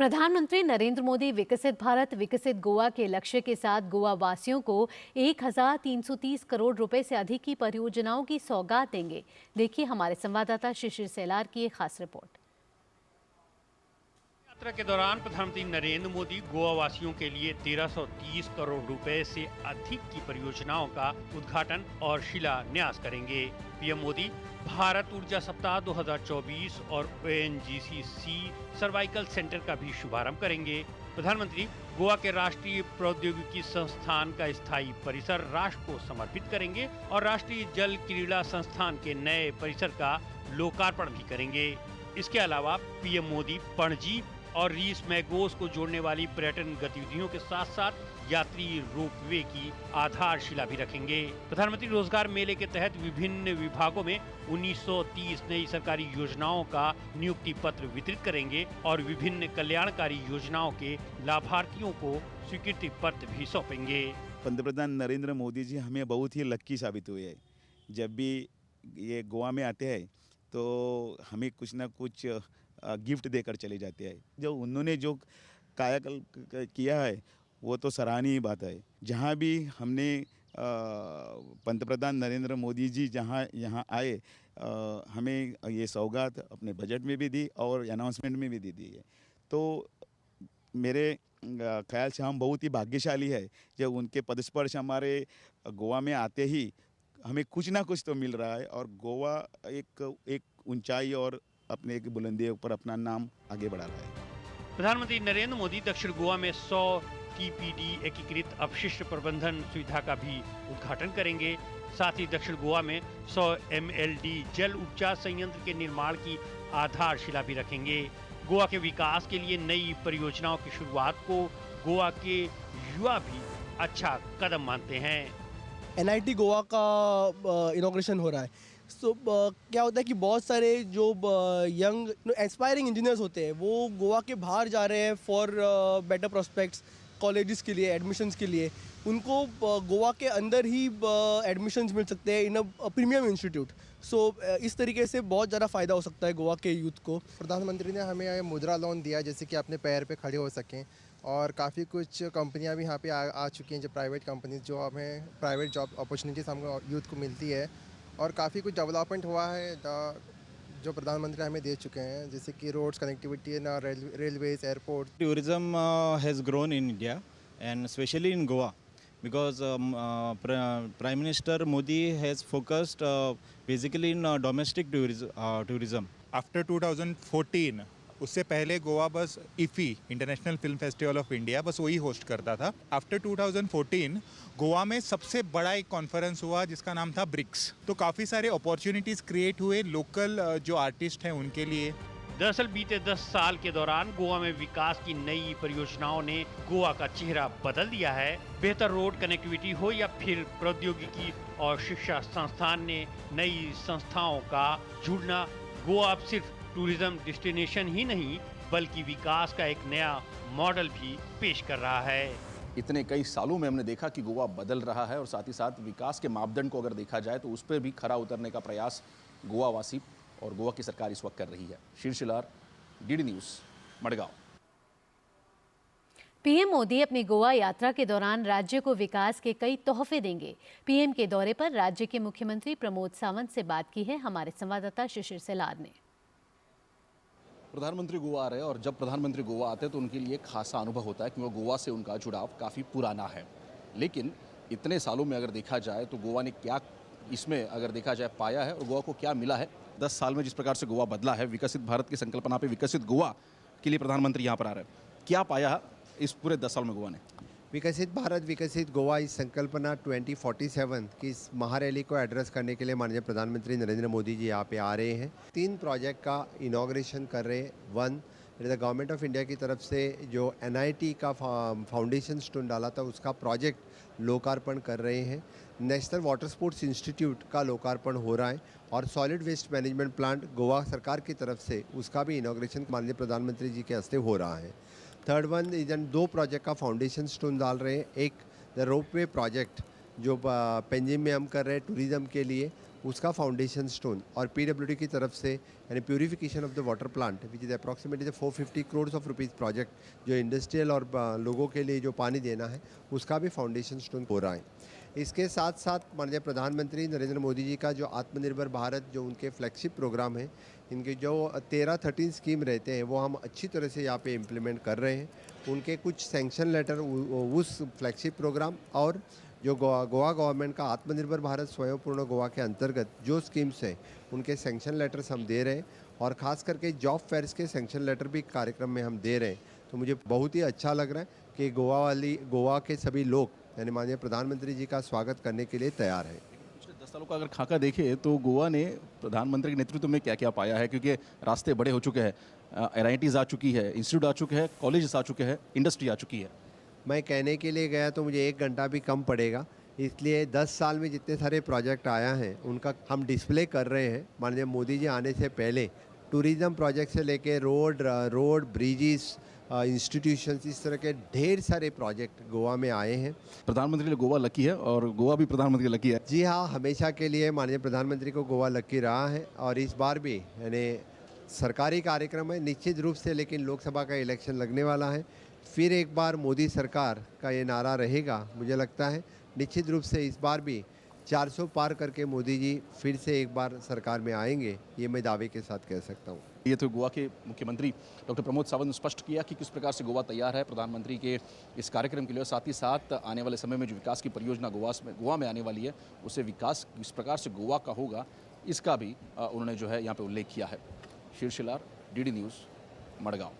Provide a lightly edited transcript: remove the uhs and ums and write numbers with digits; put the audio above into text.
प्रधानमंत्री नरेंद्र मोदी विकसित भारत विकसित गोवा के लक्ष्य के साथ गोवा वासियों को 1,330 करोड़ रुपए से अधिक की परियोजनाओं की सौगात देंगे। देखिए हमारे संवाददाता शिशिर सेलार की एक खास रिपोर्ट। यात्रा के दौरान प्रधानमंत्री नरेंद्र मोदी गोवा वासियों के लिए 1,330 करोड़ रुपए से अधिक की परियोजनाओं का उद्घाटन और शिलान्यास करेंगे। पीएम मोदी भारत ऊर्जा सप्ताह 2024 और ONGC सर्वाइकल सेंटर का भी शुभारंभ करेंगे। प्रधानमंत्री गोवा के राष्ट्रीय प्रौद्योगिकी संस्थान का स्थायी परिसर राष्ट्र को समर्पित करेंगे और राष्ट्रीय जल क्रीड़ा संस्थान के नए परिसर का लोकार्पण भी करेंगे। इसके अलावा पीएम मोदी पणजी और रीस मैगोस को जोड़ने वाली पर्यटन गतिविधियों के साथ साथ यात्री रोपवे की आधारशिला भी रखेंगे। प्रधानमंत्री रोजगार मेले के तहत विभिन्न विभागों में 1930 नई सरकारी योजनाओं का नियुक्ति पत्र वितरित करेंगे और विभिन्न कल्याणकारी योजनाओं के लाभार्थियों को स्वीकृति पत्र भी सौंपेंगे। पंतप्रधान नरेंद्र मोदी जी हमें बहुत ही लक्की साबित हुए हैं। जब भी ये गोवा में आते हैं तो हमें कुछ ना कुछ गिफ्ट देकर चले जाते हैं। जो उन्होंने जो कायाकल्प किया है वो तो सराहनीय बात है। जहाँ भी हमने पंतप्रधान नरेंद्र मोदी जी जहाँ यहाँ आए हमें ये सौगात अपने बजट में भी दी और अनाउंसमेंट में भी दी है। तो मेरे ख्याल से हम बहुत ही भाग्यशाली है जब उनके पदस्पर्श हमारे गोवा में आते ही हमें कुछ ना कुछ तो मिल रहा है और गोवा एक ऊंचाई और अपने एक बुलंदी पर अपना नाम आगे बढ़ा रहा है। प्रधानमंत्री नरेंद्र मोदी दक्षिण गोवा में 100 TPD एकीकृत अपशिष्ट प्रबंधन सुविधा का भी उद्घाटन करेंगे। साथ ही दक्षिण गोवा में 100 MLD जल उपचार संयंत्र के निर्माण की आधारशिला भी रखेंगे। गोवा के विकास के लिए नई परियोजनाओं की शुरुआत को गोवा के युवा भी अच्छा कदम मानते हैं। NIT गोवा का इनॉग्रेशन हो रहा है। क्या होता है कि बहुत सारे जो यंग एस्पायरिंग इंजीनियर्स होते हैं वो गोवा के बाहर जा रहे हैं फॉर बेटर प्रोस्पेक्ट्स, कॉलेजेस के लिए, एडमिशन्स के लिए। उनको गोवा के अंदर ही एडमिशन्स मिल सकते हैं इन अ प्रीमियम इंस्टीट्यूट। इस तरीके से बहुत ज़्यादा फ़ायदा हो सकता है गोवा के यूथ को। प्रधानमंत्री ने हमें मुद्रा लोन दिया जैसे कि अपने पैर पे खड़े हो सकें और काफ़ी कुछ कंपनियां भी यहाँ पे आ चुकी हैं, जो प्राइवेट कंपनीज, जो हमें प्राइवेट जॉब अपॉर्चुनिटीज़ हमको यूथ को मिलती है और काफ़ी कुछ डेवलपमेंट हुआ है जो प्रधानमंत्री हमें दे चुके हैं, जैसे कि रोड्स कनेक्टिविटी ना, railways, airport. Tourism has grown in India and especially in Goa because Prime Minister Modi has focused basically in domestic tourism. After 2014 उससे पहले गोवा बस IFFI international film festival of India बस वही होस्ट करता था। After 2014 Goa में सबसे बड़ा एक कॉन्फ्रेंस हुआ जिसका नाम था ब्रिक्स। तो काफ़ी सारे अपॉर्चुनिटीज़ क्रिएट हुए लोकल जो आर्टिस्ट हैं उनके लिए। दरअसल बीते 10 साल के दौरान गोवा में विकास की नई परियोजनाओं ने गोवा का चेहरा बदल दिया है। बेहतर रोड कनेक्टिविटी हो या फिर प्रौद्योगिकी और शिक्षा संस्थान ने नई संस्थाओं का जुड़ना गोवा अब सिर्फ टूरिज्म डेस्टिनेशन ही नहीं बल्कि विकास का एक नया मॉडल भी पेश कर रहा है। इतने कई सालों में हमने देखा कि गोवा बदल रहा है और साथ ही साथ विकास के मापदंड को अगर देखा जाए तो उस पर भी खरा उतरने का प्रयास गोवा वासी और गोवा की सरकार इस वक्त कर रही है। शीर्षिलार, DD news, Madgaon. PM Modi अपनी गोवा यात्रा के दौरान राज्य को विकास के कई तोहफे देंगे। पीएम के दौरे पर राज्य के मुख्यमंत्री प्रमोद सावंत से बात की है हमारे संवाददाता शिशिर सेलार ने। प्रधानमंत्री गोवा आ रहे हैं और जब प्रधानमंत्री गोवा आते हैं तो उनके लिए खासा अनुभव होता है क्योंकि गोवा से उनका जुड़ाव काफ़ी पुराना है। लेकिन इतने सालों में अगर देखा जाए तो गोवा ने क्या इसमें अगर देखा जाए पाया है और गोवा को क्या मिला है। 10 साल में जिस प्रकार से गोवा बदला है, विकसित भारत की संकल्पना पे विकसित गोवा के लिए प्रधानमंत्री यहाँ पर आ रहे हैं। क्या पाया है इस पूरे 10 साल में गोवा ने? विकसित भारत विकसित गोवा इस संकल्पना 2047 की इस महारैली को एड्रेस करने के लिए माननीय प्रधानमंत्री नरेंद्र मोदी जी यहाँ पे आ रहे हैं। 3 प्रोजेक्ट का इनॉग्रेशन कर रहे हैं। 1, गवर्नमेंट ऑफ इंडिया की तरफ से जो NIT का फाउंडेशन स्टोन डाला था उसका प्रोजेक्ट लोकार्पण कर रहे हैं। नेशनल वाटर स्पोर्ट्स इंस्टीट्यूट का लोकार्पण हो रहा है और solid waste management plant Goa सरकार की तरफ से उसका भी इनॉग्रेशन माननीय प्रधानमंत्री जी के हस्ते हो रहा है। 3rd वन, 2 प्रोजेक्ट का फाउंडेशन स्टोन डाल रहे हैं। एक द रोपवे प्रोजेक्ट जो पेंजिम में हम कर रहे हैं टूरिज़्म के लिए, उसका फाउंडेशन स्टोन और पीडब्ल्यूडी की तरफ से यानी purification of the water plant which is approximately 450 crore of rupees project जो इंडस्ट्रियल और लोगों के लिए जो पानी देना है उसका भी फाउंडेशन स्टोन हो रहा है। इसके साथ साथ माननीय प्रधानमंत्री नरेंद्र मोदी जी का जो आत्मनिर्भर भारत जो उनके फ्लैगशिप प्रोग्राम है, इनके जो 13-13 स्कीम रहते हैं वो हम अच्छी तरह से यहाँ पे इम्प्लीमेंट कर रहे हैं। उनके कुछ सैंक्शन लेटर उस फ्लैगशिप प्रोग्राम और जो गोवा गवर्नमेंट का आत्मनिर्भर भारत स्वयंपूर्ण गोवा के अंतर्गत जो स्कीम्स हैं उनके सैंक्शन लेटर्स हम दे रहे हैं और ख़ास करके जॉब फेयर्स के सैंक्शन लेटर भी कार्यक्रम में हम दे रहे हैं। तो मुझे बहुत ही अच्छा लग रहा है कि गोवा के सभी लोग यानी माननीय प्रधानमंत्री जी का स्वागत करने के लिए तैयार है। पिछले 10 सालों का अगर खाका देखें तो गोवा ने प्रधानमंत्री के नेतृत्व में क्या क्या पाया है, क्योंकि रास्ते बड़े हो चुके हैं, NITs आ चुकी है, इंस्टीट्यूट आ चुके हैं, कॉलेज आ चुके हैं, इंडस्ट्री आ चुकी है। मैं कहने के लिए गया तो मुझे 1 घंटा भी कम पड़ेगा, इसलिए 10 साल में जितने सारे प्रोजेक्ट आया हैं उनका हम डिस्प्ले कर रहे हैं। माननीय मोदी जी आने से पहले टूरिज़्म प्रोजेक्ट से लेके रोड ब्रिजेस इंस्टीट्यूशंस इस तरह के ढेर सारे प्रोजेक्ट गोवा में आए हैं। प्रधानमंत्री ने गोवा लकी है और गोवा भी प्रधानमंत्री लकी है। जी हाँ, हमेशा के लिए माननीय प्रधानमंत्री को गोवा लकी रहा है और इस बार भी यानी सरकारी कार्यक्रम है निश्चित रूप से, लेकिन लोकसभा का इलेक्शन लगने वाला है, फिर एक बार मोदी सरकार का ये नारा रहेगा। मुझे लगता है निश्चित रूप से इस बार भी 400 पार करके मोदी जी फिर से एक बार सरकार में आएंगे, ये मैं दावे के साथ कह सकता हूँ। ये तो गोवा के मुख्यमंत्री डॉक्टर प्रमोद सावंत ने स्पष्ट किया कि किस प्रकार से गोवा तैयार है प्रधानमंत्री के इस कार्यक्रम के लिए, और साथ ही साथ आने वाले समय में जो विकास की परियोजना गोवा में आने वाली है उससे विकास किस प्रकार से गोवा का होगा इसका भी उन्होंने जो है यहाँ पे उल्लेख किया है। शीर्षिलार, DD न्यूज़, मडगांव।